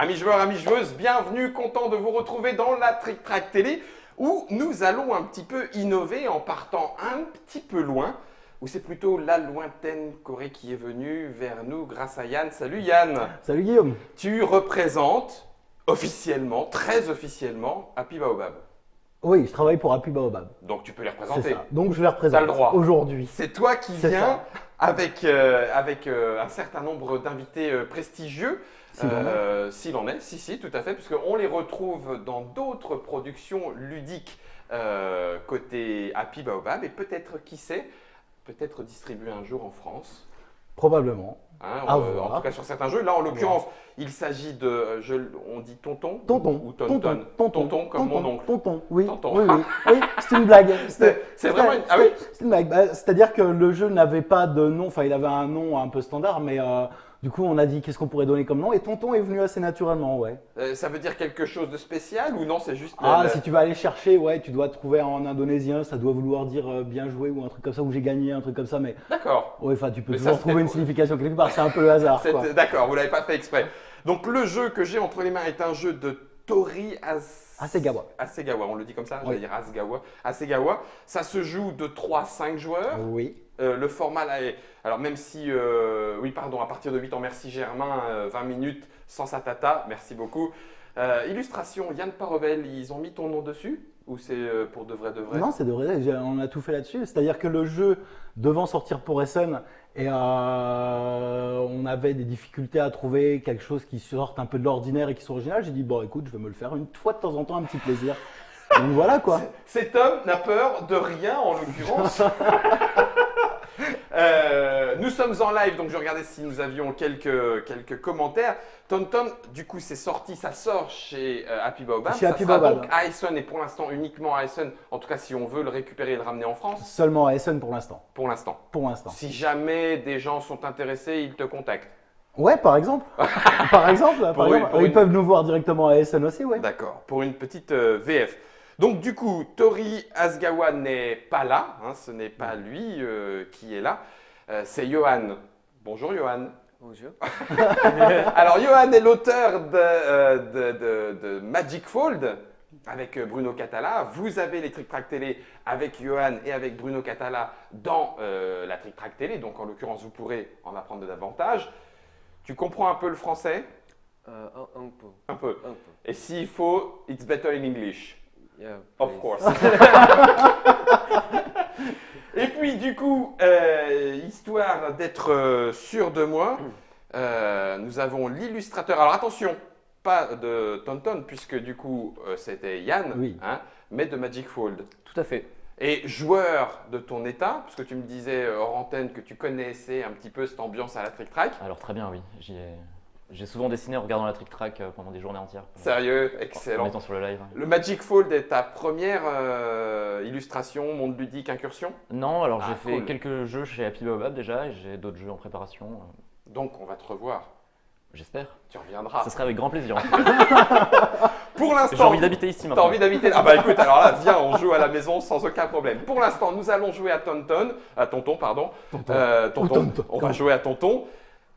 Amis joueurs, amis joueuses, bienvenue, content de vous retrouver dans la Trick Track Télé où nous allons un petit peu innover en partant un petit peu loin, où c'est plutôt la lointaine Corée qui est venue vers nous grâce à Yann. Salut Yann. Salut Guillaume. Tu représentes officiellement, très officiellement, Happy Baobab. Oui, je travaille pour Happy Baobab. Donc tu peux les C'est représenter. ça. Donc je les représente T'as le droit. aujourd'hui. C'est toi qui C'est viens ça. avec un certain nombre d'invités prestigieux. S'il en est, si, tout à fait, puisqu'on les retrouve dans d'autres productions ludiques côté Happy Baobab et peut-être, qui sait, peut-être distribué un jour en France. Probablement. Hein, À en voir. tout cas sur certains jeux. Là, en l'occurrence, il s'agit de, on dit tonton Tonton. ou tonton. Tonton comme mon oncle. Tonton, oui. Tonton. Oui, oui. Oui, c'est une blague. C'est vraiment une... Ah oui. C'est une blague. C'est-à-dire que le jeu n'avait pas de nom, enfin il avait un nom un peu standard, mais du coup on a dit qu'est-ce qu'on pourrait donner comme nom et Tonton est venu assez naturellement, ouais. Ça veut dire quelque chose de spécial ou non, c'est juste... Si tu vas aller chercher, ouais, tu dois trouver en indonésien, ça doit vouloir dire bien joué ou un truc comme ça, ou j'ai gagné, un truc comme ça, mais D'accord. ouais, enfin tu peux Mais ça, toujours c'était trouver une pour- signification quelque part, c'est un peu le hasard, quoi. D'accord, vous ne l'avez pas fait exprès. Donc le jeu que j'ai entre les mains est un jeu de Tori Hasegawa. Hasegawa, on le dit comme ça, Oui. j'allais dire Hasegawa. Ça se joue de 3 à 5 joueurs. Oui. Le format là est. Alors, même si. Oui, pardon, à partir de 8 ans, merci Germain, 20 minutes sans sa tata, merci beaucoup. Illustration, Yann Parovel, ils ont mis ton nom dessus? Ou c'est pour de vrai de vrai? Non, c'est de vrai, on a tout fait là-dessus. C'est-à-dire que le jeu devant sortir pour Essen, et on avait des difficultés à trouver quelque chose qui sorte un peu de l'ordinaire et qui soit original. J'ai dit, bon, écoute, je vais me le faire une fois de temps en temps, un petit plaisir. Donc voilà quoi. Cet homme n'a peur de rien en l'occurrence. Nous sommes en live, donc je regardais si nous avions quelques commentaires. Tonton, du coup, c'est sorti, ça sort chez Happy Baobab. Chez Ça Happy sera Baobab. donc à Essen et pour l'instant uniquement à Essen. En tout cas, si on veut le récupérer et le ramener en France, Seulement à Essen pour l'instant. pour l'instant. Pour l'instant. Si jamais des gens sont intéressés, ils te contactent. Ouais, par exemple. Par exemple, pour ils une- peuvent nous voir directement à Essen aussi, ouais. D'accord, pour une petite VF. Donc du coup, Tori Hasegawa n'est pas là, hein, ce n'est pas lui qui est là, c'est Johan. Bonjour Johan. Bonjour. Alors Johan est l'auteur de Magic Fold avec Bruno Catala. Vous avez les Trick Track Télé avec Johan et avec Bruno Catala dans la Trick Track Télé, donc en l'occurrence vous pourrez en apprendre davantage. Tu comprends un peu le français? Un peu. Un peu. Un peu. Et s'il faut, it's better in English. Yeah, Of please. course. Et puis du coup, histoire d'être sûr de moi, nous avons l'illustrateur. Alors attention, pas de Tonton, puisque du coup c'était Yann, Oui. hein, mais de Magic Fold. Tout à fait. Et joueur de ton état, parce que tu me disais hors antenne que tu connaissais un petit peu cette ambiance à la Trick Track. Alors très bien, oui. J'ai souvent dessiné en regardant la Trick Track pendant des journées entières. Sérieux, En excellent. étant sur le live. Le Magic Fold est ta première illustration, monde ludique, incursion. Non, alors Ah, j'ai fait cool. quelques jeux chez Happy Baobab déjà et j'ai d'autres jeux en préparation. Donc on va te revoir. J'espère. Tu reviendras. Ce serait avec grand plaisir. Pour J'ai l'instant, envie d'habiter ici t'as maintenant. envie d'habiter. Ah bah écoute, alors là, viens, on joue à la maison sans aucun problème. Pour l'instant, nous allons jouer à Tonton, pardon. Ou Tonton. On va jouer à Tonton.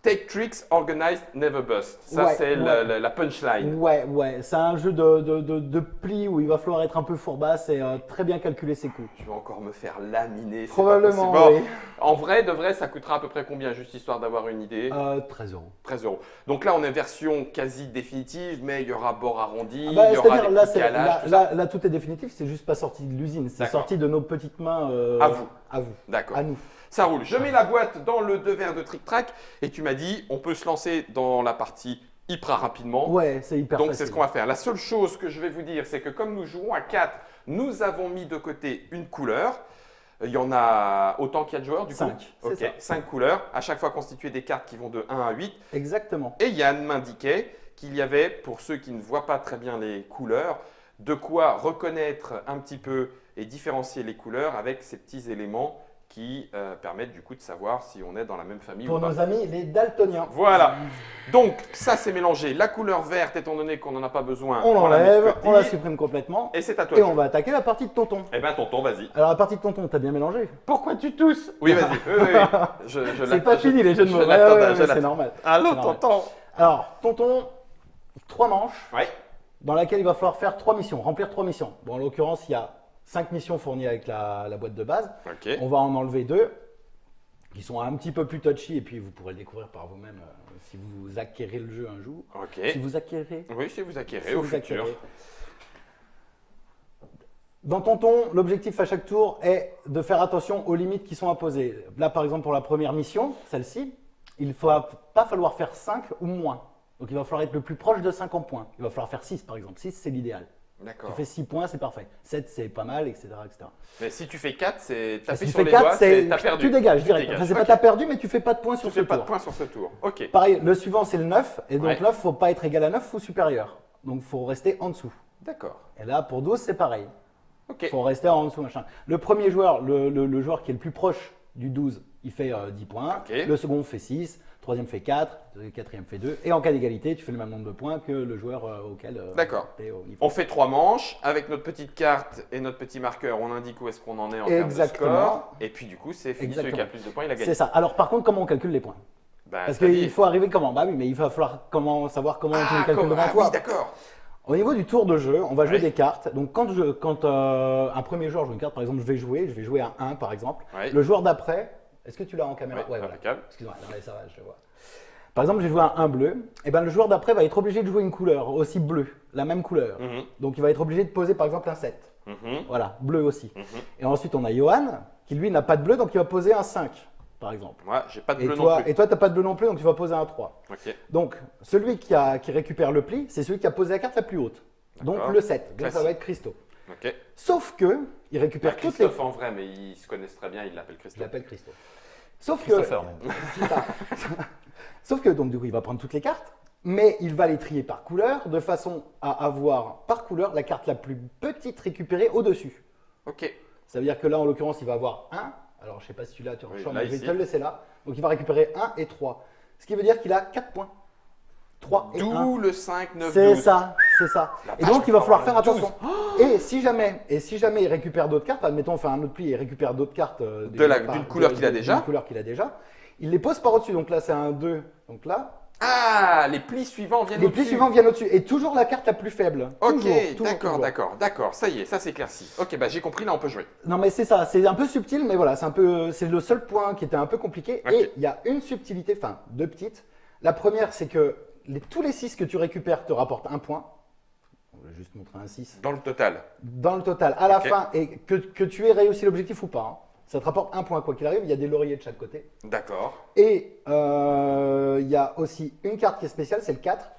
Take tricks, organized, never bust. Ça, Ouais, c'est ouais. la punchline. Ouais, c'est un jeu de pli où il va falloir être un peu fourbasse et très bien calculer ses coups. Je vais encore me faire laminer. c'est Probablement, pas possible. oui. Bon, en vrai, de vrai, ça coûtera à peu près combien, juste histoire d'avoir une idée? 13 euros. 13 euros. Donc là, on est version quasi définitive, mais il y aura bord arrondi, Ah bah, il y aura c'est-à-dire, des là, petits calages, tout là, tout est définitif, c'est juste pas sorti de l'usine, c'est D'accord. sorti de nos petites mains. À vous. À vous. D'accord. À nous. Ça roule. Je mets la boîte dans le 2 verres de Trick Track et tu m'as dit on peut se lancer dans la partie hyper rapidement. Ouais, c'est hyper Donc facile. c'est ce qu'on va faire. La seule chose que je vais vous dire, c'est que comme nous jouons à 4, nous avons mis de côté une couleur. Il y en a autant qu'il y a de joueurs du coup. 5, c'est Ok, ça. 5 couleurs, à chaque fois constituées des cartes qui vont de 1 à 8. Exactement. Et Yann m'indiquait qu'il y avait, pour ceux qui ne voient pas très bien les couleurs, de quoi reconnaître un petit peu et différencier les couleurs avec ces petits éléments qui permettent du coup de savoir si on est dans la même famille Pour ou pas. nos amis, les daltoniens. Voilà. Donc ça c'est mélangé. La couleur verte, étant donné qu'on n'en a pas besoin, On la met de l'enlève, côté. on la supprime complètement. Et c'est à toi. Et de on jouer. va attaquer la partie de tonton. Eh ben tonton, vas-y. Alors la partie de tonton, t'as bien mélangé. Pourquoi tu tousses? Oui, vas-y. Oui. Je C'est pas fini les jeux de mots. Ouais, l'attendais, ouais, je mais c'est l'attends. normal. Allô C'est normal. tonton. Alors, tonton, 3 manches Ouais. dans laquelle il va falloir faire 3 missions, remplir 3 missions. Bon, en l'occurrence, il y a 5 missions fournies avec la boîte de base. Ok. On va en enlever 2 qui sont un petit peu plus touchy et puis vous pourrez le découvrir par vous-même si vous acquérez le jeu un jour. Ok. Si vous acquérez. Oui, si vous acquérez si au vous futur. acquérez. Dans Tonton, l'objectif à chaque tour est de faire attention aux limites qui sont imposées. Là, par exemple, pour la première mission, celle-ci, il ne va pas falloir faire 5 ou moins. Donc, il va falloir être le plus proche de 5 en points. Il va falloir faire 6, par exemple. 6, c'est l'idéal. Tu D'accord. fais 6 points, c'est parfait. 7, c'est pas mal, etc. etc. Mais si tu fais 4, c'est Si taper tu sur fais les 4, doigts, c'est t'as perdu. tu dégages Tu direct. dégages. Enfin, c'est pas Ok. t'as perdu, mais tu fais pas de points Tu sur ce fais pas de tour. points sur ce tour. Ok. Pareil, le suivant, c'est le 9. Et donc, Ouais. 9, il ne faut pas être égal à 9 ou supérieur. Donc, il faut rester en dessous. D'accord. Et là, pour 12, c'est pareil. Ok. Il faut rester en dessous, machin. Le premier joueur, le joueur qui est le plus proche du 12, il fait 10 points. Ok. Le second fait 6. Le troisième fait 4. Le quatrième fait 2. Et en cas d'égalité, tu fais le même nombre de points que le joueur auquel D'accord. tu es au niveau. On fait 3 manches. Avec notre petite carte et notre petit marqueur, on indique où est-ce qu'on en est en termes de Exactement. score. Et puis du coup, c'est fini. Celui qui a le plus de points, il a gagné. C'est ça. Alors, par contre, comment on calcule les points? Bah, Parce c'est-à-dire- qu'il faut arriver comment? Bah oui, mais il va falloir savoir comment tu les calcules comme- devant toi. oui, d'accord. Au niveau du tour de jeu, on va jouer Ouais. des cartes. Donc quand un premier joueur joue une carte, par exemple, je vais jouer un 1 par exemple. Ouais. Le joueur d'après, est-ce que tu l'as en caméra? Ouais, voilà. impeccable. Excuse-moi, non, mais ça va, je le vois. Par exemple, j'ai joué un 1 bleu. Et ben le joueur d'après va être obligé de jouer une couleur aussi bleue, la même couleur. Mhm. Donc il va être obligé de poser par exemple un 7. Mhm. Voilà, bleu aussi. Mhm. Et ensuite on a Johan qui lui n'a pas de bleu, donc il va poser un 5 par exemple. Moi, j'ai pas de Et bleu non toi, plus. tu n'as pas de bleu non plus, donc tu vas poser un 3. Ok. Donc, celui qui récupère le pli, c'est celui qui a posé la carte la plus haute. Donc D'accord. le 7. Donc Classique. ça va être Christo. Ok. Sauf que, il récupère Bah, toutes les. Christophe en vrai, mais ils se connaissent très bien, ils l'appellent Je Christophe. l'appelle Christo. Sauf que. Christopher même. C'est ça. Sauf que, donc, du coup, il va prendre toutes les cartes, mais il va les trier par couleur, de façon à avoir par couleur la carte la plus petite récupérée au-dessus. Ok. Ça veut dire que là, en l'occurrence, il va avoir 1. Alors, je ne sais pas si tu l'as, tu Oui, reçois, là, mais je vais ici. te le laisser là. Donc, il va récupérer 1 et 3. Ce qui veut dire qu'il a 4 points. 3 et 1. D'où le 5, 9, 12. C'est ça, c'est ça. La Et vache, donc il va on falloir peut faire avoir attention. Et si jamais il récupère d'autres cartes, admettons on fait un autre pli et il récupère d'autres cartes d'une couleur qu'il a déjà. d'une couleur qu'il a déjà, il les pose par au-dessus. Donc là c'est un 2. Donc là, Ah, les plis suivants viennent les au-dessus. plis suivants viennent au-dessus. Et toujours la carte la plus faible. Ok, Toujours, d'accord, toujours. d'accord. Ça y est, ça s'éclaircit. Ok, bah j'ai compris, là on peut jouer. Non mais c'est ça, c'est un peu subtil, mais voilà, c'est le seul point qui était un peu compliqué. Ok. Et il y a une subtilité, enfin deux petites. La première, c'est que tous les 6 que tu récupères te rapportent un point. On va juste montrer un 6. Dans le total. Dans le total, à la Ok. fin, et que tu aies réussi l'objectif ou pas, hein, ça te rapporte un point quoi qu'il arrive. Il y a des lauriers de chaque côté. D'accord. Et il y a aussi une carte qui est spéciale, c'est le 4.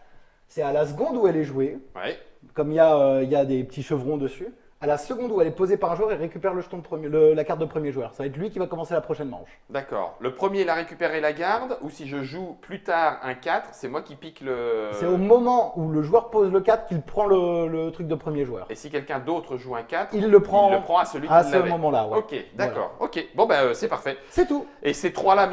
C'est à la seconde où elle est jouée, Ouais. comme il y a des petits chevrons dessus. À la seconde où elle est posée par un joueur, il récupère le jeton de la carte de premier joueur. Ça va être lui qui va commencer la prochaine manche. D'accord. Le premier, il a récupéré la garde, ou si je joue plus tard un 4, c'est moi qui pique le. C'est au moment où le joueur pose le 4 qu'il prend le truc de premier joueur. Et si quelqu'un d'autre joue un 4, Il le prend à celui qui à ce l'avait. moment-là. Ouais. Ok, d'accord. Ok, bon, bah c'est parfait. C'est tout. Et ces trois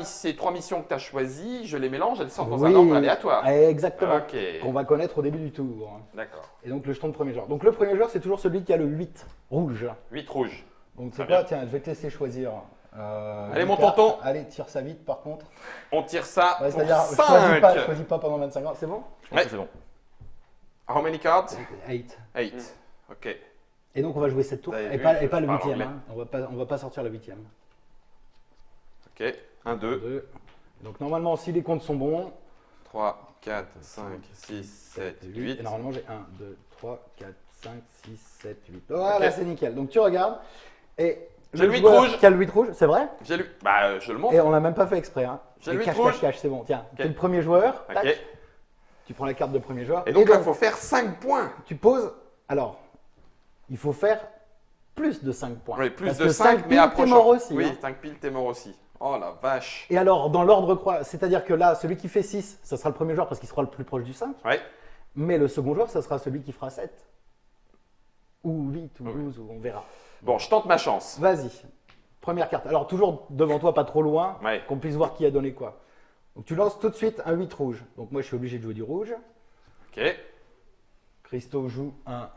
missions que tu as choisies, je les mélange, elles sortent dans un Oui. ordre aléatoire. Exactement. Ok. Qu'on va connaître au début du tour. D'accord. Et donc le jeton de premier joueur. Donc le premier joueur, c'est toujours celui qui a le 8 rouge. 8 rouges. Donc Très c'est quoi? bien. Tiens, je vais te laisser choisir. Allez, une mon carte. tonton. Allez, tire ça vite par contre. On tire ça Ouais, pour c'est-à-dire, 5. choisis pas pendant 25 ans. C'est bon? Je pense Ouais. que c'est bon. How many cards? 8. 8. Ok. Et donc on va jouer 7 tours. Vous avez Et vu, pas, je le parle 8e. anglais. Hein. On va pas sortir le 8e. Ok. 1, 2, 2. Donc normalement, si les comptes sont bons, 3, 4, 5, 6, 7, 8. Et normalement, j'ai 1, 2, 3, 4, 5, 6, 7, 8. Voilà, Ok. c'est nickel. Donc tu regardes. Et J'ai le 8 joueur rouge. qui a le 8 rouge, c'est vrai? J'ai lu. Bah, je le montre. Et on l'a même pas fait exprès. Hein. J'ai le Et 8 cache, rouge. cache, cache, c'est bon. Tiens, Ok. t'es le premier joueur. Tac, Ok. tu prends la carte de premier joueur. Et donc là, il faut faire 5 points. tu poses. Alors, il faut faire plus de 5 points. Oui, plus Parce de que 5, mais piles, approchant. t'es mort aussi. Oui, hein. 5 piles, t'es mort aussi. Oh la vache. Et alors, dans l'ordre croix, c'est-à-dire que là, celui qui fait 6, ça sera le premier joueur parce qu'il sera le plus proche du 5. Ouais. Mais le second joueur, ça sera celui qui fera 7. Ou 8, ou Oui. 12, ou on verra. Bon, je tente ma chance. Vas-y. Première carte. Alors, toujours devant toi, pas trop loin, Ouais. qu'on puisse voir qui a donné quoi. Donc, tu lances tout de suite un 8 rouge. Donc, moi, je suis obligé de jouer du rouge. Ok. Christo joue un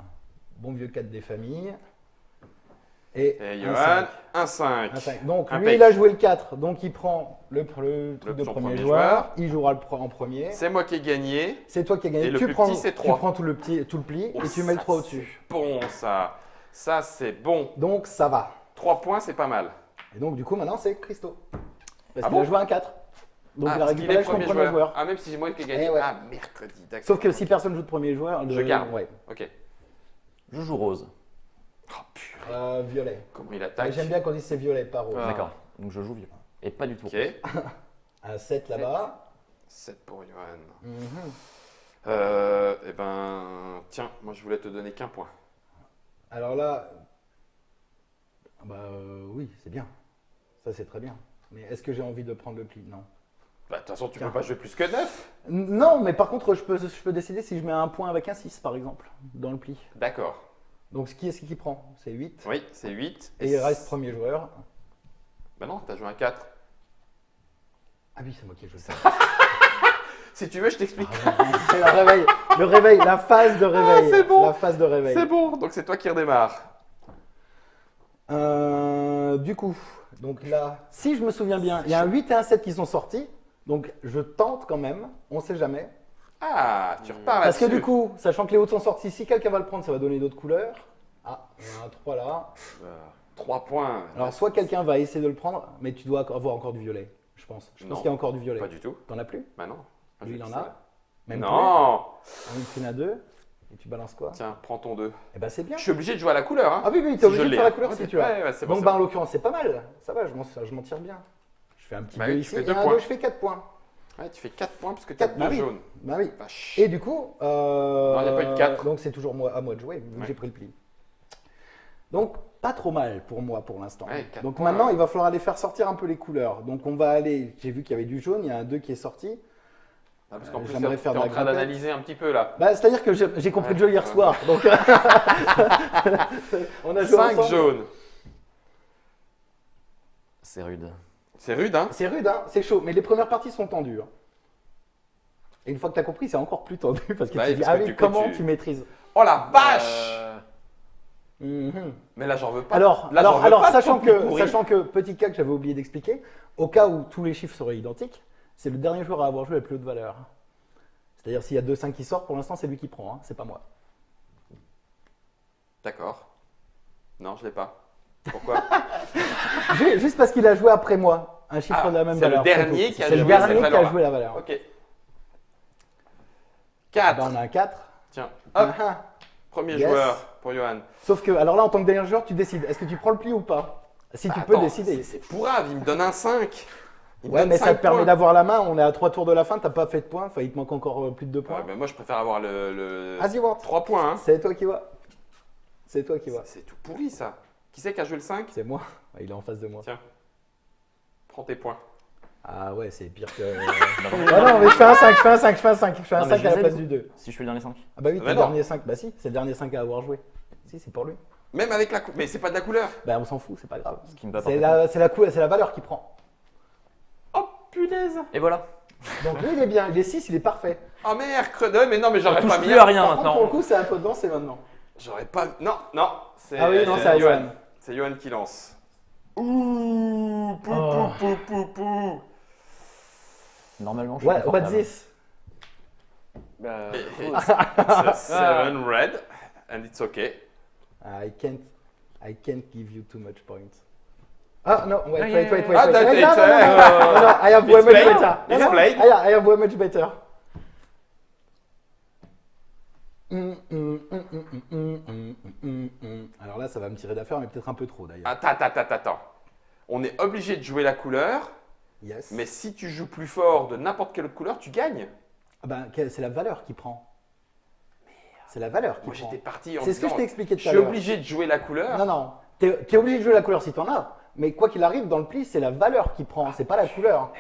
bon vieux 4 des familles. Et Et un Johan, 5. 1-5. Un 5. Donc lui, Impec. il a joué le 4. Donc il prend le truc de son premier premier joueur. joueur. Il jouera en premier. C'est moi qui ai gagné. C'est toi qui as gagné. Et le tu plus prends, petit, c'est tu 3. prends tout le pli Oh, et tu mets le ça, 3 au-dessus. c'est bon, ça. Ça, c'est bon. Donc ça va. 3 points, c'est pas mal. Et donc du coup, maintenant, c'est Christo. Parce Ah qu'il a bon joué un 4. Donc il a parce qu'il récupéré est son premier premier joueur. Ah, même si c'est moi qui ai gagné. Eh ouais. Ah, mercredi, d'accord. Sauf que si personne joue de premier joueur, Je garde. Ouais. Ok. Je joue rose. Oh, purée. Violet. Comment il attaque. J'aime bien qu'on dise c'est violet, pas rose. Ah. D'accord. Donc je joue violet. Et pas du tout. Ok. rose. Un 7 là-bas. 7 pour Johan. Mhm. Eh ben, tiens, moi je voulais te donner qu'un point. Alors là, oui, c'est bien. Ça, c'est très bien. Mais est-ce que j'ai envie de prendre le pli? Non. Bah, de toute façon, tu Tiens. peux pas jouer plus que 9. Non, mais par contre, je peux décider si je mets un point avec un 6, par exemple, dans le pli. D'accord. Donc, qui est-ce qui prend? C'est 8. Oui, c'est 8. Et il reste premier joueur. Bah non, t'as joué un 4. Ah oui, c'est moi qui ai joué ça. Si tu veux, je t'explique. C'est le réveil, la phase de réveil. c'est bon. La phase de réveil. C'est bon, donc c'est toi qui redémarre. Du coup, donc là, si je me souviens bien, il y a un 8 et un 7 qui sont sortis. Donc, je tente quand même. On ne sait jamais. Ah, tu repars Parce que là-dessus. du coup, sachant que les hauts sont sortis, si quelqu'un va le prendre, ça va donner d'autres couleurs. Ah, il y en a un 3 là. 3 points. Alors, soit quelqu'un va essayer de le prendre, mais tu dois avoir encore du violet, je pense. Je pense Non, qu'il y a encore du violet. Pas du tout. T'en as plus? Bah non. Ah, Lui, je il en sais. a. Même Non. plus. Il y en a 2. Et tu balances quoi? Tiens, prends ton 2. Eh ben, c'est bien. Je suis obligé de jouer à la couleur. Hein. Ah oui, oui, Si t'es obligé je de l'ai, faire la hein. couleur Ok. si tu as. Ouais, c'est bon, Donc, c'est bah, bon. en l'occurrence, c'est pas mal. Ça va, je m'en tire bien. Je fais un petit Bah 2 oui, tu ici. fais Et 2 un points. 2, je fais 4 points. Ouais, tu fais 4 points parce que tu as 4, 2 bah oui. jaunes. Bah oui. Vache. Et du coup, il n'y a pas eu de 4. donc c'est toujours à moi de jouer, vu que Ouais. j'ai pris le pli. Donc, pas trop mal pour moi pour l'instant. Ouais, 4 Donc points. maintenant, il va falloir aller faire sortir un peu les couleurs. Donc on va aller, j'ai vu qu'il y avait du jaune, il y a un 2 qui est sorti. Ah, parce qu'en plus, j'aimerais tu faire es de en la train grimpette. d'analyser un petit peu là. Bah, c'est-à-dire que j'ai compris Ouais. le jeu hier soir. Donc, on a joué 5 ensemble. jaunes. C'est rude. C'est rude, hein? C'est rude, hein, c'est chaud, mais les premières parties sont tendues. Hein. Et une fois que tu as compris, c'est encore plus tendu parce que Bah tu oui, dis, parce ah que oui, du coup, comment tu- tu maîtrises. Oh la vache! Mhm. Mais là, j'en veux pas. Alors, Là, j'en veux pas de sachant, ton plus pourri. sachant que, petit cas que j'avais oublié d'expliquer, au cas où tous les chiffres seraient identiques, c'est le dernier joueur à avoir joué la plus haute valeur. C'est-à-dire s'il y a 2-5 qui sortent, pour l'instant c'est lui qui prend, hein, c'est pas moi. D'accord. Non, je l'ai pas. Pourquoi? Juste parce qu'il a joué après moi, un chiffre Ah, de la même c'est le valeur. dernier tout. qui a C'est le joué dernier cette qui a valeur-là. joué la valeur. Ok. Ah 4. bah, on a un 4. Tiens, hop, Ah, ah. premier Yes. joueur pour Johan. Sauf que, alors là, en tant que dernier joueur, tu décides. Est-ce que tu prends le pli ou pas? Si tu Bah, peux attends, décider. C'est pourrave, il me donne un 5. Il me Ouais, donne mais ça 5 te permet points. d'avoir la main. On est à 3 tours de la fin, t'as pas fait de points. Enfin, il te manque encore plus de 2 points. Ouais, mais moi, je préfère avoir le... Vas-y, Ward. 3 points. Hein. C'est toi qui vois. C'est toi qui vois. C'est tout pourri, ça. Qui c'est qui a joué le 5? C'est moi. Il est en face de moi. Tiens. Prends tes points. Ah ouais, c'est pire que. Ah non, mais je fais un 5, je fais un 5, je fais un 5. Je fais un Non, mais 5 je à la les ai, place du du coup. 2. Si je fais le dernier 5. Ah bah oui, Mais t'es le non. dernier 5. Bah si, c'est le dernier 5 à avoir joué. Si, c'est pour lui. Même avec la Mais c'est pas de la couleur. Bah on s'en fout, c'est pas grave. Ce qui me va C'est parfaitement. c'est la valeur qui prend. Oh, punaise. Et voilà. Donc lui, il est bien. Il est 6, il est parfait. Oh, mercredi. Mais non, mais On j'aurais touche pas mis plus à rien Par contre, pour le maintenant. coup, c'est un peu dedans, c'est maintenant. J'aurais pas... Non, non. Ah oui, non, c'est à Johan. C'est Johan qui lance. Ouh, pou, Oh. pou, pou, pou, pou. Normalement, je suis Ouais, what confortable. this? It's a 7 red, and it's okay. I can't give you too much points. Ah no, wait. Ah, that's Wait, it. no, I have way It's much played. better. It's No, no, played. I have way much better. Alors là, ça va me tirer d'affaire, mais peut-être un peu trop d'ailleurs. Attends. On est obligé de jouer la couleur, Yes. mais si tu joues plus fort de n'importe quelle autre couleur, tu gagnes. Ah ben, c'est la valeur qui prend. C'est la valeur qui Moi, prend. j'étais parti en C'est ce que je disant, t'ai expliqué je tout à suis l'heure. obligé de jouer la couleur. Non, non. T'es obligé de jouer la couleur si t'en as. Mais quoi qu'il arrive, dans le pli, c'est la valeur qui prend, c'est pas la couleur.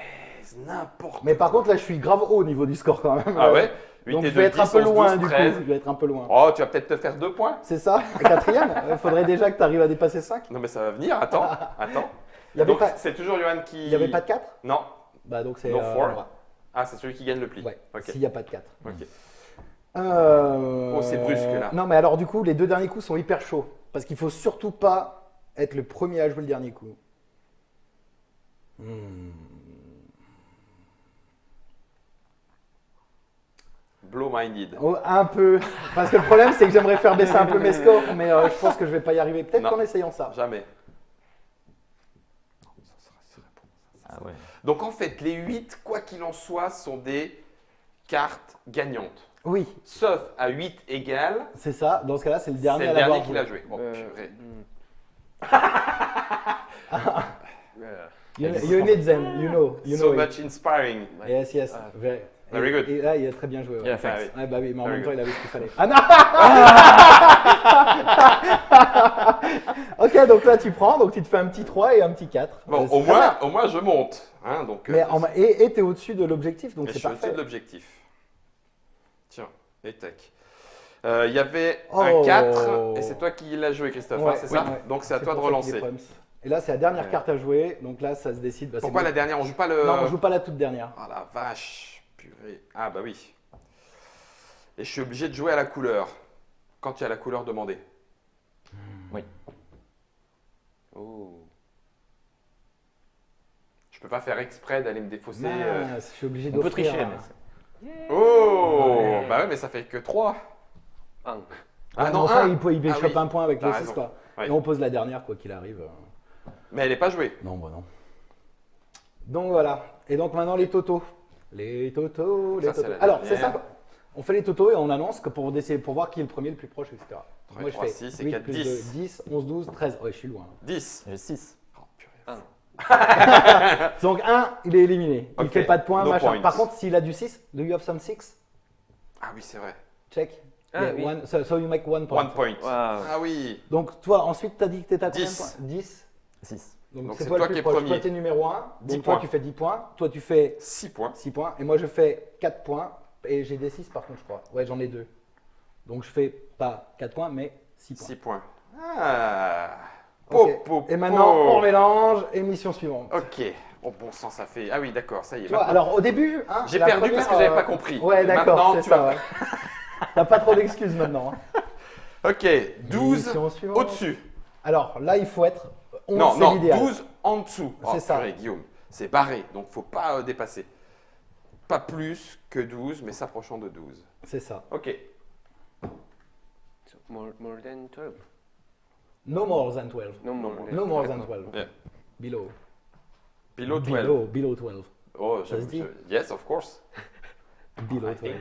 C'est n'importe Mais par contre, là, je suis grave haut au niveau du score quand même. Ah ouais 8 Donc et je vais 2, être un 10, peu 11, loin 12, du coup. 13. Je vais être un peu loin. Oh, tu vas peut-être te faire 2 points. C'est ça, la quatrième. Il faudrait déjà que tu arrives à dépasser 5. Non, mais ça va venir. Attends. Il n'y avait, Donc, pas... c'est toujours Johan qui. il y avait pas de 4. Non. Bah donc c'est. No four. ouais. Ah, c'est celui qui gagne le pli. Ouais, Ok. s'il n'y a pas de 4. Ok. Oh, c'est brusque, là. Non, mais alors du coup, les deux derniers coups sont hyper chauds. Parce qu'il faut surtout pas être le premier à jouer le dernier coup. Blow-minded. Oh, un peu. Parce que le problème, c'est que j'aimerais faire baisser un peu mes scores, mais je pense que je vais pas y arriver. Peut-être Non. qu'en essayant ça. Jamais. Ah ouais. Donc en fait, les 8, quoi qu'il en soit, sont des cartes gagnantes. Oui, Sauf à 8 égales, c'est ça. Dans ce cas-là, c'est le c'est dernier le à l'avoir dernier qui l'a joué. joué. Oh, purée. You need them, you know So it. much inspiring. Yes, yes. Very good. Et là, il a très bien joué. Ouais. Yeah, thanks. Ah oui. Ouais, bah oui, mais en Very même temps, good. il avait ce qu'il fallait. Ah non Ok, donc là, tu prends, donc tu te fais un petit 3 et un petit 4. Bon, C'est au très bien. moins je monte. Hein, donc, Mais et t'es au-dessus de l'objectif, donc et je c'est suis au-dessus parfait. de l'objectif. Tiens, et tac. Il y avait Oh. un 4, et c'est toi qui l'as joué, Christophe, hein, Ouais, c'est oui, ça? ouais. Donc c'est à toi de pour ça qu'il est relancer. Prums. Et là, c'est la dernière Ouais. carte à jouer, donc là, ça se décide. Bah, c'est Pourquoi bon. la dernière? On joue pas le. Non, on joue pas la toute dernière. Ah la vache, purée. Ah bah oui. Et je suis obligé de jouer à la couleur. Quand il y a la couleur demandée. Oui. Oh. Je peux pas faire exprès d'aller me défausser. Mince, je suis obligé On peut d'offrir. tricher, un- mais Oh Ouais. bah ouais, mais ça fait que 3. Un. Ah non, non, ça, un. il Ah chope oui. un point avec le T'as 6, raison. quoi. Ouais. Et on pose la dernière, quoi qu'il arrive. Mais elle n'est pas jouée. Non, bah non. Donc voilà. Et donc maintenant, les totos. Les totos, les Ça, c'est totos. la Alors, c'est dernière. simple. On fait les totos et on annonce que pour voir qui est le premier le plus proche, etc. 3, Moi, je 3, fais 6 et 8 4, plus 10. 2, 10, 11, 12, 13. Ouais, je suis loin. 10. j'ai 6. Oh, purée. Donc 1, il est éliminé. Il Ok, fait pas de points, no machin. points. Par contre, s'il a du 6, do you have some 6? Ah oui, c'est vrai. Check. Ah, Yeah, oui. one, so you make 1 point. 1 point. Wow. Ah oui. Donc toi, ensuite, tu as dit que tu étais à combien de 10. points 10. 6. Donc Donc c'est c'est toi toi le plus qui es proche. premier. Toi, tu es numéro 1. 10 Donc toi, points. tu fais 10 points. Toi, tu fais 6 points. 6 points. Et moi, je fais 4 points. Et j'ai des 6 par contre, je crois. Ouais, j'en ai 2. Donc je fais pas 4 points, mais 6 points. 6 points. Ah. Ok. Po, po, Et maintenant, po. on mélange. Émission suivante. Ok. Oh bon sang, ça fait. Ah oui, d'accord, ça y est. Tu vois, Maintenant- alors au début, hein, J'ai la perdu première, parce que j'avais pas compris. Ouais, d'accord, Maintenant, c'est tu ça. vas- Ouais. T'as pas trop d'excuses maintenant. Hein. Ok, 12 Émission suivante. au-dessus. Alors là, il faut être 11, Non, c'est non, l'idéal. 12 en dessous. C'est ça. Purée, Guillaume, c'est barré, donc faut pas dépasser. Pas plus que 12, mais s'approchant de 12. C'est ça. Ok. So more than 12. No more than 12. No more. No more than 12. Yeah. Below. Below 12. Below 12. Oh, Ça se dit Yes, of course. Below I 12. think.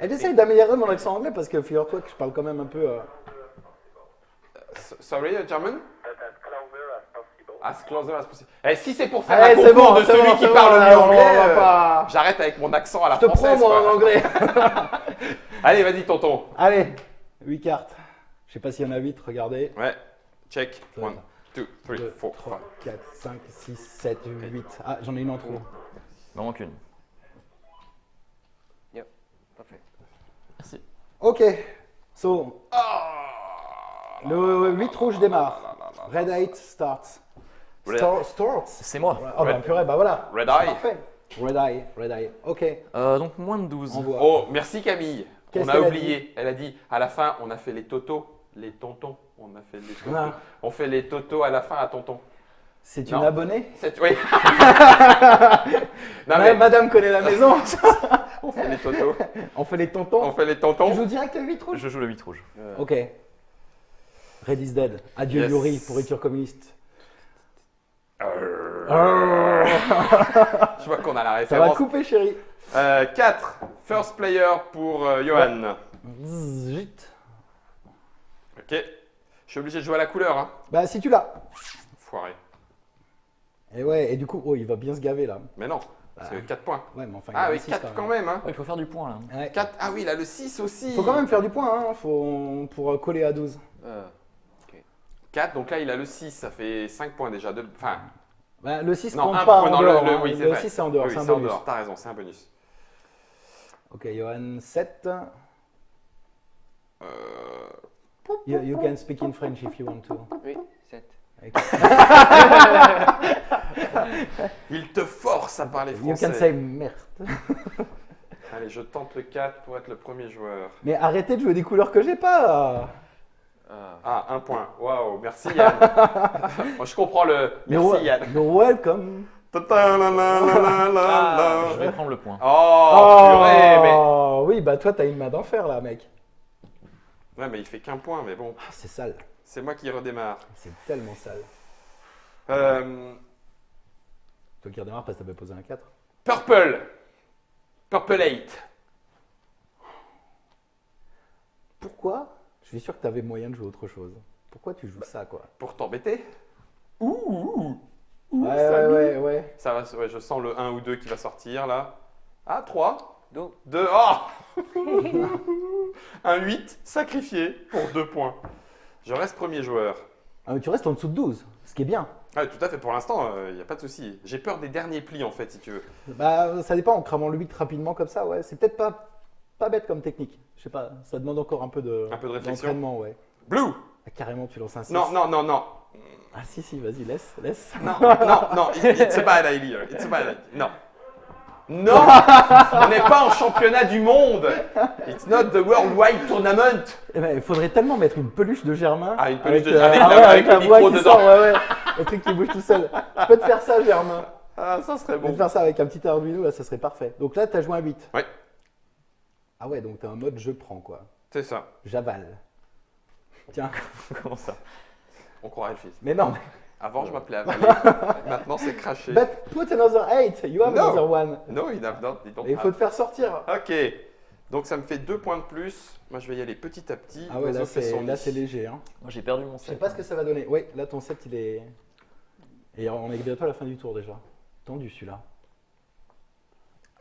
Et j'essaie d'améliorer mon accent anglais parce que figure-toi que je parle quand même un peu. Sorry, German? As closer as possible. Eh, si c'est pour faire Allez, un c'est concours bon, de c'est celui bon, qui c'est parle bon, mieux on anglais, va pas- j'arrête avec mon accent à la Je te prends française. moi quoi. en anglais. Allez, vas-y, tonton. Allez, 8 cartes. Je sais pas s'il y en a 8, regardez. Ouais, check. Ça 1, va. 2, 3, 2, 4, 3, 4, 5, 6, 7, 8. Ah, j'en ai une en trop. Il m'en manque une. Parfait. Merci. Ok. So, le 8 rouge démarre. Red 8 starts. Starts. C'est moi. Oh bah purée, bah voilà. Red C'est Eye. parfait. Red Eye. Ok. Donc moins de 12. Envoie. Oh, merci Camille. Qu'est-ce On a qu'elle a oublié. Elle a dit à la fin, on a fait les totos, les tontons. On a fait les totos. Ah. On fait les totos à la fin à tonton. C'est Non. une abonnée. Oui. non, mais Madame connaît la maison. on fait les totos. On fait les tontons. On fait les Tu tontons. joues direct le 8 rouge. Je joue le 8 rouge. Ok. Red is dead. Adieu Yes. Yuri, pourriture communiste. Je vois qu'on a la Ça va référence. couper, chérie. 4. First player pour Johan. Zut. Ok. Je suis obligé de jouer à la couleur. Hein. Bah, si tu l'as. Foiré. Et ouais, et du coup, oh, il va bien se gaver là. Mais non. C'est 4 points. Ouais, mais enfin, il Ah a oui, un six, 4 quand même. Hein. Il faut faire du point là. Ouais. 4. Ah oui, il a le 6 aussi. Faut quand même faire du point, hein. Pour coller à 12. 4, donc là il a le 6, ça fait 5 points déjà. Enfin, Bah, le 6 non, compte un pas point en dans dehors. le. Hein. Oui, c'est Le vrai. 6 c'est en dehors, Oui, c'est un c'est en bonus. dehors, t'as raison, c'est un bonus. Ok, Johan, 7. Euh, You can speak in French if you want to. Oui, 7. Il te force à parler You français. can say merde. Allez, je tente le 4 pour être le premier joueur. Mais arrêtez de jouer des couleurs que j'ai pas. Ah, un point. Waouh, merci Yann. Moi, je comprends le. Merci Yann. You're welcome. Je vais prendre le point. Oh, purée, mais. Oui, bah toi, t'as une main d'enfer là, mec. Ouais, mais il fait qu'un point, mais bon. Ah, c'est sale. C'est moi qui redémarre. C'est tellement sale. Toi qui redémarre parce que t'avais posé un 4. Purple. Purple 8. Pourquoi? Je suis sûr que t'avais moyen de jouer autre chose. Pourquoi tu joues ça, quoi? Pour t'embêter. Ouais. Ça va, ouais, je sens le 1 ou 2 qui va sortir là. Ah, 3. Donc, 2. Oh. Un 8 sacrifié pour 2 points. Je reste premier joueur. Ah, mais tu restes en dessous de 12, ce qui est bien. Ah, tout à fait, pour l'instant, il n'y a pas de souci. J'ai peur des derniers plis en fait, si tu veux. Bah, ça dépend, en cramant le 8 rapidement comme ça, ouais. C'est peut-être pas bête comme technique. Je sais pas, ça demande encore un peu de réflexion. d'entraînement, ouais. Blue. Ah, carrément, tu lances un 6. Non. Ah si, vas-y, laisse. Non, it's a bad idea. It's a bad idea. Non. Non, on n'est pas en championnat du monde. It's not the worldwide tournament. Eh ben, il faudrait tellement mettre une peluche de Germain. Ah, une peluche avec, avec la le voix micro qui dedans. sort, ouais. Le truc qui bouge tout seul. Je peux te faire ça, Germain. Ah, ça serait Je peux bon. te faire ça avec un petit Arduino, là, ça serait parfait. Donc là, t'as joué un 8. Ouais. Ah ouais, donc t'es en mode je prends, quoi. C'est ça. J'avale. Tiens. Comment ça? On croirait le fils. Mais non. Avant, je m'appelais Avalé. Maintenant, c'est craché. But put another 8. You have No. another one. No, il don't Et il faut te faire sortir. Ok. Donc, ça me fait 2 points de plus. Moi, je vais y aller petit à petit. Ah ouais, L'oiseau fait son là nid. c'est léger. Hein. Moi j'ai perdu mon Je sais set. pas ce que ça va donner. Oui, là ton set il est. Et on est bientôt à la fin du tour déjà. Tendu celui-là.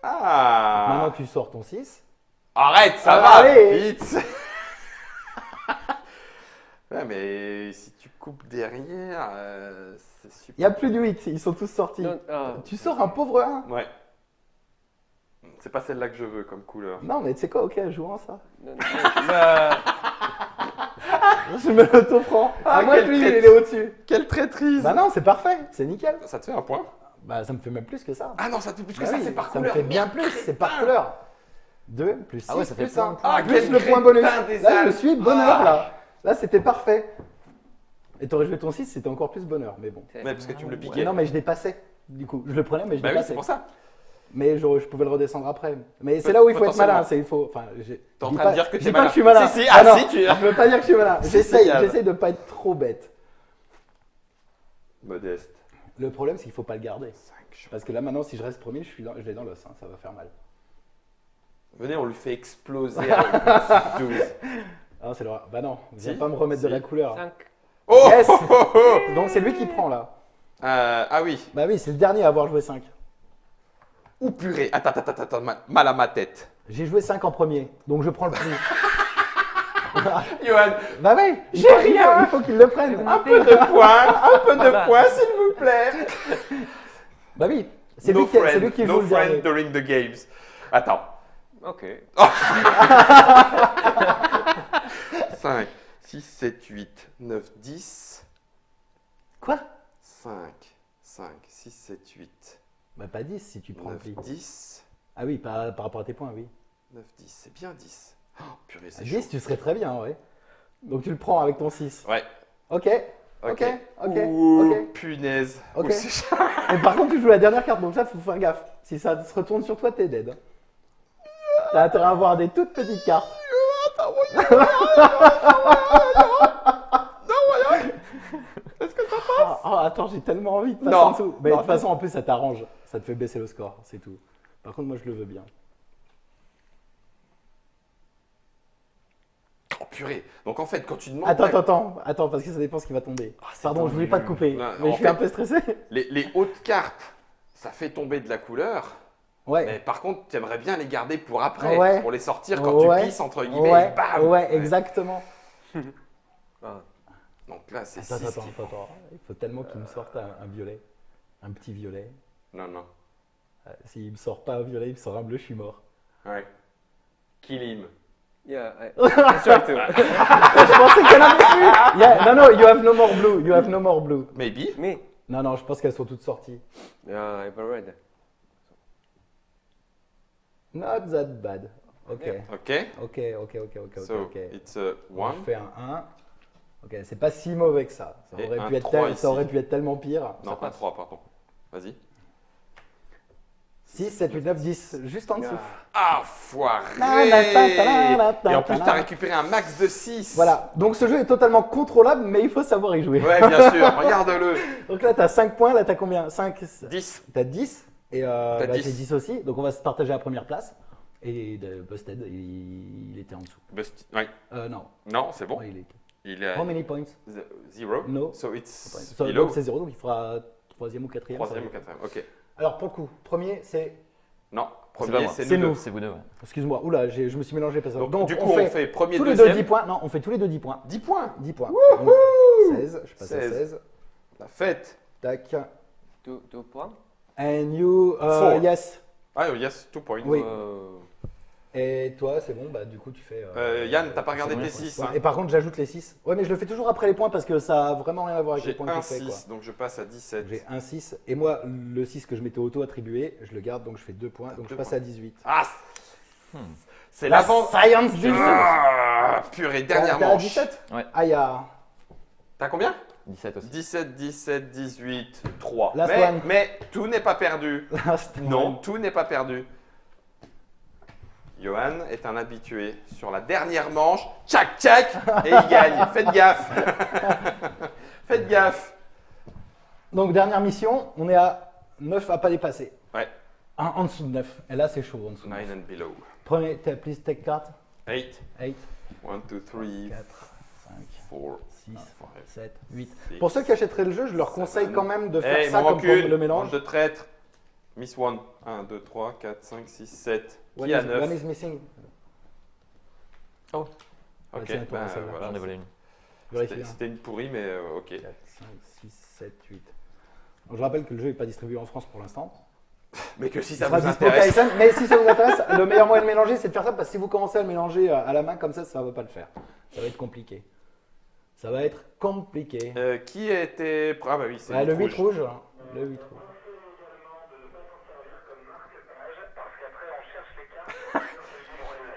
Ah. Maintenant tu sors ton 6. Arrête, ça Ah, va. allez. Vite. Ouais, mais si tu coupes derrière, c'est super. Il n'y a plus de 8, ils sont tous sortis. non, Tu sors un pauvre 1. Ouais. C'est pas celle-là que je veux comme couleur. Non mais tu sais quoi, ok, jouons ça. non, Je me l'auto-prends. Ah, Moi quelle lui, traite. il est au-dessus. Quelle traîtrise. Bah non, c'est parfait, c'est nickel. Ça te fait un point? Bah ça me fait même plus que ça. Ah non, ça te fait plus que Bah ça, oui, c'est par ça me couleur. fait bien plus, c'est par couleur. 2 plus 6 Ah ouais, ça fait plus plein 1. de points. Ah, plus quel le point bonus. crétin des Là je Alpes. suis bonheur Ah. là. Là c'était parfait. Et t'aurais joué ton 6, c'était encore plus bonheur, mais bon. Ouais, parce que tu me le Mais piquais. non mais je dépassais. Du coup, je le prenais mais je Bah oui, dépassais. c'est pour ça. Mais je pouvais le redescendre après. Mais c'est là où il faut être malin. Potentiellement. Il faut. Enfin, j'ai. T'es en je dis train pas- de dire que je t'es dis pas malin. que je suis malin. Si, Ah ah, non, si, tu- Je veux pas dire que je suis malin. Si, J'essaye Yann. de pas être trop bête. Modeste. Le problème, c'est qu'il faut pas le garder. 5. Parce que là, maintenant, si je reste premier, je vais dans l'os. Hein, ça va faire mal. Venez, on lui fait exploser avec le 12. Ah, c'est l'horreur. Bah non, viens Si, pas me remettre de si. la couleur. 5. Oh, Yes. oh, oh, oh. Donc c'est lui qui prend là. Ah oui. Bah oui, c'est le dernier à avoir joué 5. Ou purée. Attends, mal à ma tête. J'ai joué 5 en premier, donc je prends le prix. Johan, Bah oui, J'ai rien. il faut qu'il le prenne. un peu de points, s'il vous plaît. Bah oui, c'est No lui, c'est friend, lui qui no joue le friend dernier. during the games. Attends. Ok. 5, 6, 7, 8, 9, 10. Quoi? 5, 6, 7, 8, Bah pas 10 si tu prends le 9, prix. 10. Ah oui, par rapport à tes points, oui. 9, 10, c'est bien 10. Oh, purée, c'est 10, chaud. tu serais très bien, ouais. Donc tu le prends avec ton 6. Ouais. Ok, ok, ok, Ouh, ok. punaise. Ok. Oh, c'est chaud. Et par contre, tu joues la dernière carte, donc ça, faut faire gaffe. Si ça se retourne sur toi, t'es dead. T'as intérêt à avoir des toutes petites cartes. Est-ce que ça passe? Attends, j'ai tellement envie de passer Non. en dessous. Mais de Non. toute façon, en plus, ça t'arrange. Ça te fait baisser le score, c'est tout. Par contre, moi, je le veux bien. Oh, purée. Donc en fait, quand tu demandes. Attends, parce que ça dépend ce qui va tomber. c'est Pardon, je voulais pas te couper, Non, mais en je suis fait- un peu stressé. Les hautes cartes, ça fait tomber de la couleur. Ouais. Mais par contre, tu aimerais bien les garder pour après, Ouais. pour les sortir quand Ouais. tu pisses entre guillemets. Ouais, et bam. ouais, exactement. Ah. Donc là, c'est Attends, 6. Il faut tellement qu'il me sorte un violet. Un petit violet. Non. S'il me sort pas un violet, il me sort un bleu, je suis mort. Ouais. Kill him. Yeah, I try to. Je pensais qu'elle avait plus. No, you have no more blue. You have no more blue. Maybe. Me? Non, je pense qu'elles sont toutes sorties. Yeah, I've read. Not that bad. Ok. Yeah. Ok. Ok. So Ok. it's a Je 1. fais un 1. Ok, c'est pas si mauvais que ça. Ça Et aurait, un pu être 3 ça aurait ici. pu être tellement pire. Non, pas 3, pardon. Vas-y. 6, 7, 8, 9, 10, juste en dessous. Ah, foiré! Ta-da-ta-ta-ta-ta-ta. Et en plus, tu as récupéré un max de 6. Voilà, donc ce jeu est totalement contrôlable, mais il faut savoir y jouer. Ouais, bien sûr, regarde-le. Donc là, tu as 5 points, là, tu as combien 5 10. Tu as 10, et T'as 10. j'ai 10 aussi, donc on va se partager la première place. Et Busted, il était en dessous. Ouais. Non, Non, c'est bon. ouais, il est... Il est How many points? 0. No. So it's Donc below. c'est 0, donc il fera 3e ou 4e. 3e ou 4e. Ok. Alors pour le coup, premier, c'est... Non, C'est pas premier, moi. c'est C'est nous nous. deux. C'est vous deux, ouais. Excuse-moi, oula, je me suis mélangé. Parce que... Donc, du coup, on fait premier, tous les deuxième. deux 10 points. Non, on fait tous les deux 10 points. 10 points. 10 points. Wouhou Donc, 16, je passe à 16. 16. La fête. Tac. 2 points. And you, Four. yes. Ah, yes, 2 points. Oui. Euh, Et toi, c'est bon, bah du coup tu fais... Yann, t'as pas regardé c'est bon, tes ouais. 6. Ouais, et par contre, j'ajoute les 6. Ouais, mais je le fais toujours après les points parce que ça a vraiment rien à voir avec les J'ai points que un je fais. 6, donc je passe à 17. J'ai un 6. Et moi, le 6 que je m'étais auto-attribué, je le garde, donc je fais 2 points. Donc je deux passe points. à 18. Ah c'est La l'avant. science du jeu. Ah, purée, dernière T'as manche. 17 Ouais. Ah, il y a... T'as combien 17 aussi. 17, 17, 18, 3. Last mais, one. mais tout n'est pas perdu. Last Non, one. tout n'est pas perdu. Johan est un habitué. Sur la dernière manche, tchac tchac, et il gagne. Faites gaffe. Faites gaffe. Donc dernière mission, on est à 9 à pas dépasser. Ouais, En dessous de 9. Et là, c'est chaud en dessous. 9 and below. Premier, please take card. 8. 8, 1, 2, 3, 4, 5, 4, 6, 5, 7, 8. 6. Pour ceux qui achèteraient le jeu, je leur conseille quand même de faire Hey, ça mon comme pour recul, le mélange. de traître. Miss 1. 1, 2, 3, 4, 5, 6, 7. One Qui a is 9? missing. Oh, Ok, tiens, toi, ben, celle-là. voilà. j'en ai volé une. Vérifie. C'était une pourrie, mais ok. 4, 5, 6, 7, 8. Donc, je rappelle que le jeu n'est pas distribué en France pour l'instant. Mais que si Il ça sera vous dispo intéresse. KSM, mais si ça vous intéresse, le meilleur moyen de mélanger, c'est de faire ça parce que si vous commencez à le mélanger à la main comme ça ne va pas le faire. Ça va être compliqué. Ça va être compliqué. Qui était. Ah bah oui, c'est Ouais, le 8 rouge. rouge. Le 8 rouge.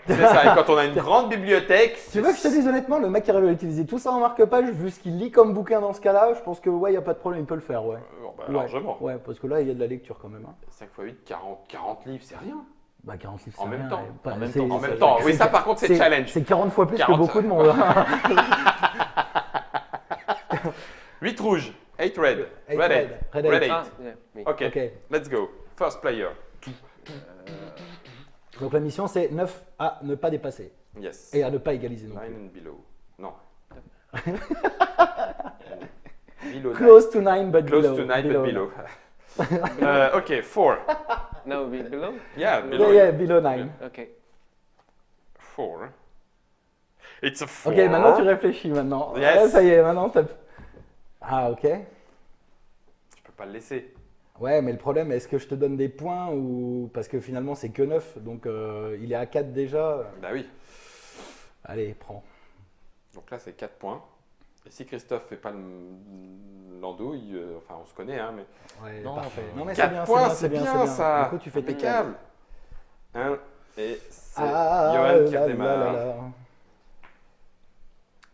C'est ça, et quand on a une grande bibliothèque. Tu veux que je te dise honnêtement, le mec qui arrive à utiliser tout ça en marque-page, vu ce qu'il lit comme bouquin dans ce cas-là, je pense que ouais, il n'y a pas de problème, il peut le faire, ouais. Bah, Ouais. largement. Ouais, parce que là, il y a de la lecture quand même. Hein. 5 x 8, 40 livres, c'est rien. Bah 40 livres, En c'est même rien, temps. et pas- En même c'est- temps. En c'est- même temps, oui, c'est- ça par contre, c'est challenge. C'est 40 fois plus 40. que beaucoup de monde. 8 rouge, 8 red. Eight Red 8. red Red eight. 8. ah, yeah, oui. Ok, Ok. let's go. First player. Donc la mission, c'est 9 à ne pas dépasser Yes. et à ne pas égaliser non 9 plus. and below. Non. Below Close to 9 but Close below. to 9 but below. Ok, 4. Now we below? Yeah, Yeah, below. yeah, below 9. Okay. 4. It's a 4. Ok, maintenant tu réfléchis maintenant. Yes. Ouais, ça y est, maintenant t'as... Ah ok. Je peux pas le laisser. Ouais, mais le problème, est-ce que je te donne des points ou... Parce que finalement c'est que 9, donc il est à 4 déjà. Bah oui. Allez, prends. Donc là, c'est 4 points. Et si Christophe fait pas l'andouille, enfin on se connaît, hein, mais Ouais, Non, parfait. enfin, Non mais 4 points, c'est c'est bien ça. Du coup, tu fais tes 4. Impeccable. 1 et c'est Ah, Johan qui là, redémarre. là, là, là.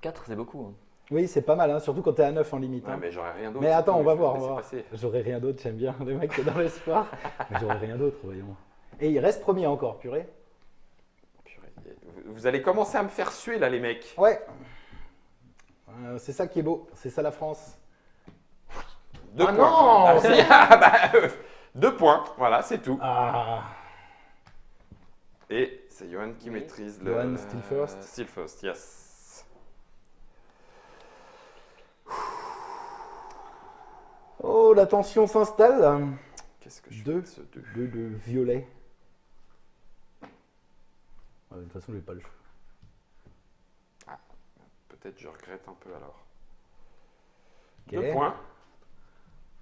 4, c'est beaucoup. Hein. Oui, c'est pas mal, hein, surtout quand t'es à 9 en limite. Ouais, hein. mais j'aurais rien d'autre. Mais c'est attends, tout, on va je vais voir. le On va voir. laisser passer. J'aurais rien d'autre, j'aime bien les mecs dans l'espoir. Mais j'aurais rien d'autre, voyons. Et il reste premier encore, purée. Purée, vous allez commencer à me faire suer là, les mecs. Ouais. C'est ça qui est beau, c'est ça la France. 2 Ah points. non Ah, si, ah, bah, 2 points, voilà, c'est tout. Ah. Et c'est Johan qui Oui. maîtrise le. Johan, still first. Still first, yes. Oh, la tension s'installe. Qu'est-ce que je fais Deux. de ce 2? Deux de violet. De toute façon, je vais pas le choix. Peut-être je regrette un peu alors. Ok. 2 points.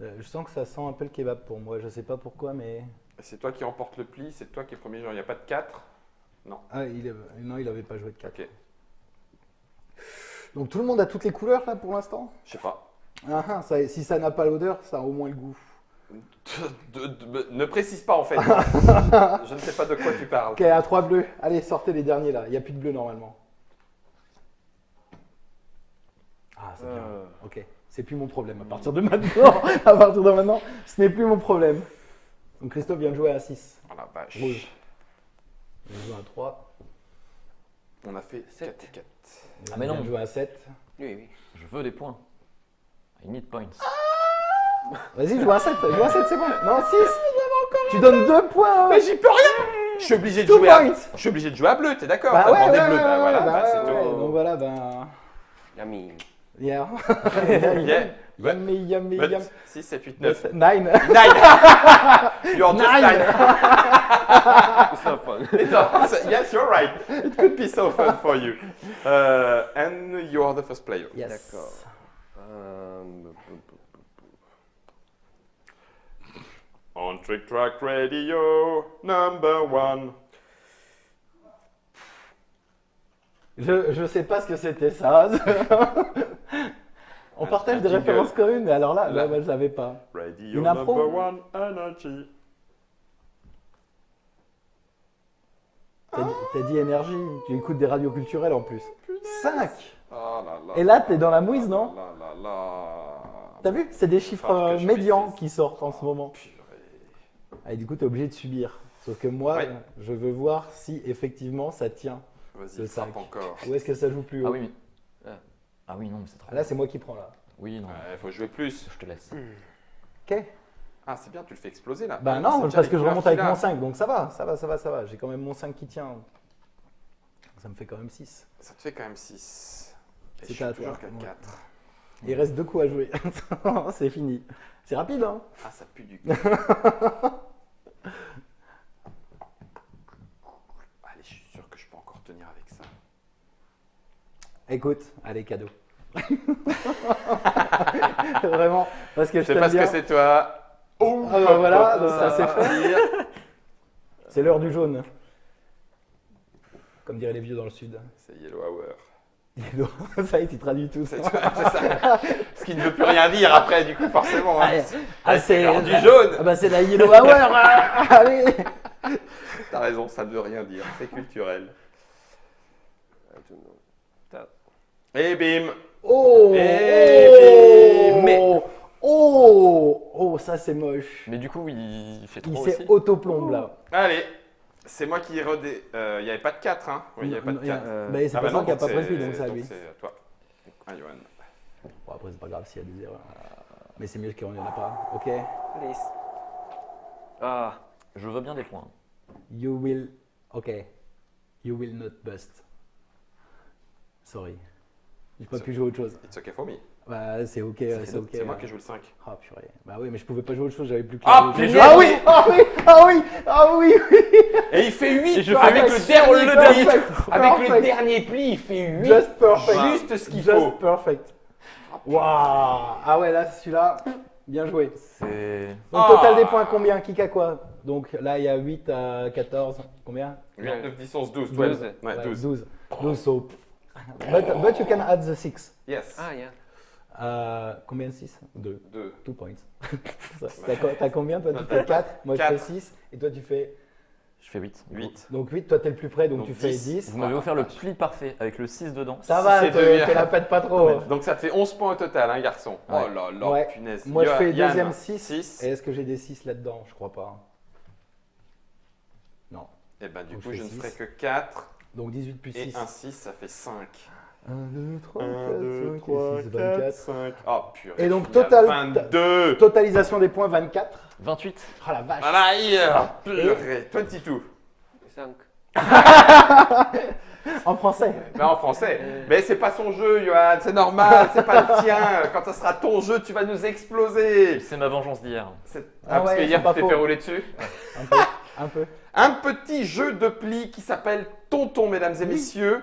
Je sens que ça sent un peu le kebab pour moi. Je sais pas pourquoi, mais. Et c'est toi qui remporte le pli, c'est toi qui es premier joueur. Il n'y a pas de 4. Ah, non, il avait pas joué de 4. Ok. Donc tout le monde a toutes les couleurs là pour l'instant. Je sais pas. Ah, si ça n'a pas l'odeur, ça a au moins le goût. Ne précise pas en fait. Je ne sais pas de quoi tu parles. Ok, à 3 bleus. Allez, sortez les derniers là. Il n'y a plus de bleu normalement. Ah, c'est bien. Ok, c'est plus mon problème à partir de maintenant. À partir de maintenant, ce n'est plus mon problème. Donc Christophe vient de jouer à 6. Oh la vache. Rouge. Il joue à 3. On a fait 4 Sept. et 4. Ah, mais Il vient non. de jouer à 7. Oui, oui. Je veux des points. I need points. Vas-y, joue à 7. Joue à 7, c'est bon. Non, 6. Tu donnes 2 points. Mais j'y peux rien. Je suis obligé de Two jouer à... points. Je suis obligé de jouer à bleu, t'es d'accord? Bah T'as ouais, demandé ouais, bleu, ouais, bah voilà, ouais, bah, c'est ouais, tout. ouais. Donc voilà, ben. Yummy. Yeah. Yeah. Yummy, yummy, But yummy. 6, 7, 8, 9. 9. 9. You're just 9. It's not fun. Yes, you're right. It could be so fun for you. And you are the first player. Yes. D'accord. On Trick Track Radio, number 1. Je sais pas ce que c'était ça. On partage des jingle. références communes, mais alors là, Là. je savais pas. Radio Une impro? number 1, Energy. T'as dit énergie, tu écoutes des radios culturelles en plus. 5. Oh là là. Et là, t'es dans la mouise, non? Là là là. T'as vu? C'est des chiffres Faut que je médians maîtrise. qui sortent en ce moment. Purée. Et du coup, t'es obligé de subir. Sauf que moi, Ouais. je veux voir si effectivement ça tient. Vas-y, Le frappe 5. encore. Ou est-ce que ça joue plus haut? Ah oui, mais... Ah oui, non, mais c'est trop. Là, c'est moi qui prends là. Oui, non, Ouais, faut jouer plus. je te laisse. Ok. Ah, c'est bien, tu le fais exploser là. Bah Ah, non, c'est déjà parce que les je couleurs remonte avec qu'il a. mon 5, donc ça va, ça va, ça va, ça va. J'ai quand même mon 5 qui tient. Ça me fait quand même 6. Ça te fait quand même 6. Et C'est je suis à toujours toi. qu'à Ouais. 4. Il reste 2 coups à jouer. C'est fini. C'est rapide, hein? Ah, ça pue du cul. Allez, je suis sûr que je peux encore tenir avec ça. Écoute, allez, cadeau. Vraiment, parce que je C'est t'aime parce bien. que c'est toi. Oh, Ah bah voilà, donc ça c'est fait. partir. C'est l'heure du jaune. Comme diraient les vieux dans le sud. C'est Yellow Hour. Ça y est, tu traduis tout. C'est ça. Ce qui ne veut plus rien dire après, du coup, forcément. Hein. C'est l'heure du jaune. Ah bah c'est la Yellow Hour. hein. Allez. T'as raison, ça ne veut rien dire. C'est culturel. I don't know. Et bim. Oh. Et oh, mais- oh, ça c'est moche. Mais du coup, il fait trop Il aussi. s'est autoplombe là. Allez. C'est moi qui redé... Il n'y avait pas de 4, hein? Oui, il n'y avait pas de 4. Bah, c'est Ah pas bah non, ça qui a pas c'est- pris, donc c'est à lui. c'est à toi. Ah, Johan. Bon, après, c'est pas grave s'il y a des erreurs. Mais c'est mieux qu'il n'y en a pas. Ok. Please. Ah. Je veux bien des points. You will. Ok. You will not bust. Sorry. J'ai pas pu jouer autre chose. It's okay for me. Bah, c'est ok, Ça fait c'est deux- ok. C'est moi qui joue le 5. Ah, purée. Bah oui, mais je pouvais pas jouer autre chose, j'avais plus que Ah, les punaise. jeux. Ah oui, ah oui, ah oui, ah oui, oui. Et il fait 8 Et je avec fais le huit. dernier pli. Perfect, Avec le perfect. dernier pli, il fait 8. Just perfect. Juste ce qu'il Just faut. perfect. Waouh. Ah ouais, là, celui-là, bien joué. C'est. Donc, Ah. total des points, combien? Qui a quoi? Donc là, il y a 8 à 14. Combien? 8, 9, 10, 11, 12, 12. 12. Ouais, Ouais, 12. 12. 12, so. But you can add the 6. Yes. Ah, yeah. Combien de 6? 2. 2. 2 points. T'as combien? Toi, tu fais 4. Moi, je fais 6. Et toi, tu fais. Je fais 8. 8. Donc 8, toi, t'es le plus près, donc Donc tu fais 10. 10. Vous m'avez Ah, offert le vache. pli parfait avec le 6 dedans. Ça Si va, c'est te devenu- la pète pas trop. Donc ça te fait 11 points au total, hein, garçon. Ouais. Oh là là, Ouais. punaise. Moi, je fais Yann, deuxième 6. 6. Et est-ce que j'ai des 6 là-dedans? Je crois pas. Non. Et ben du Donc, coup, je je fais ne six. ferai que 4. Donc 18 plus Et 6. un 6, ça fait 5. 1, 2, 3, 1, 2, 4, 3, 5, 6, 4, 24. 5. Oh purée. Et donc, je finis à total- 22. Totalisation des points 24. 28. Oh la vache. Voilà, hier. Purée. 22. 5. En français. Mais en français. Mais c'est pas son jeu, Johan. C'est normal, c'est pas le tien. Quand ça sera ton jeu, tu vas nous exploser. C'est ma vengeance d'hier. Ah Parce ouais, que c'est hier, pas tu t'es faux. fait rouler dessus. Un peu. Un peu. Un petit jeu de pli qui s'appelle Tonton, mesdames et messieurs.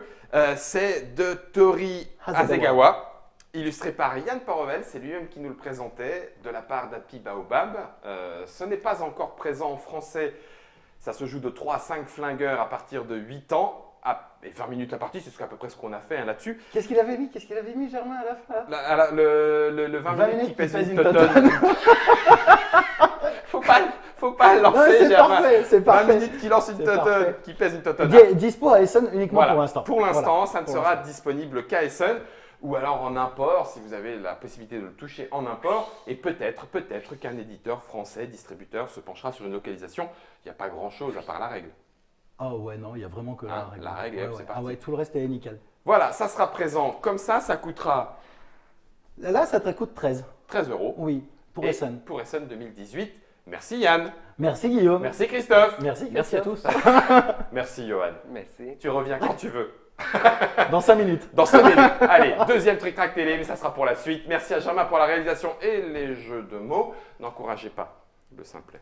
C'est de Tori Hasegawa. Illustré par Yann Parovel, c'est lui-même qui nous le présentait, de la part d'Happy Baobab. Ce n'est pas encore présent en français. Ça se joue de 3 à 5 flingueurs à partir de 8 ans. Et 20 minutes la partie, c'est à peu près ce qu'on a fait hein, là-dessus. Qu'est-ce qu'il avait mis, Germain, à la fin là Le 20 minutes qui qui pèse pèse une une tonne. faut pas le Non, lancer, c'est Germain. parfait, c'est 20 parfait. minutes qui lance une C'est tonne, parfait. qui pèse une tonne. Dispo à Essen uniquement Voilà. pour l'instant. Pour l'instant, Voilà. ça ne Pour sera l'instant. disponible qu'à Essen. ou alors en import, si vous avez la possibilité de le toucher en import, et peut-être qu'un éditeur français, distributeur, se penchera sur une localisation. Il n'y a pas grand-chose à part la règle. Ah ouais, non, il y a vraiment que la Hein, règle. la règle, Ouais, hop, ouais. c'est parti. Ah ouais, tout le reste est nickel. Voilà, ça sera présent comme ça coûtera Là, ça te coûte 13. 13 €. Oui, pour Et Essen. Pour Essen 2018. Merci Yann. Merci Guillaume. Merci Christophe. Merci. Merci à tous. Merci Johan. Merci. Tu reviens quand tu veux. Dans 5 minutes. Dans 5 minutes. Allez, deuxième Trick Track télé, mais ça sera pour la suite. Merci à Germain pour la réalisation et les jeux de mots. N'encouragez pas le simplet.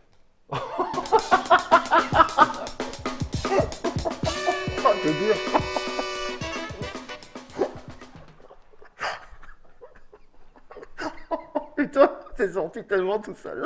Putain, c'est sorti tellement tout seul.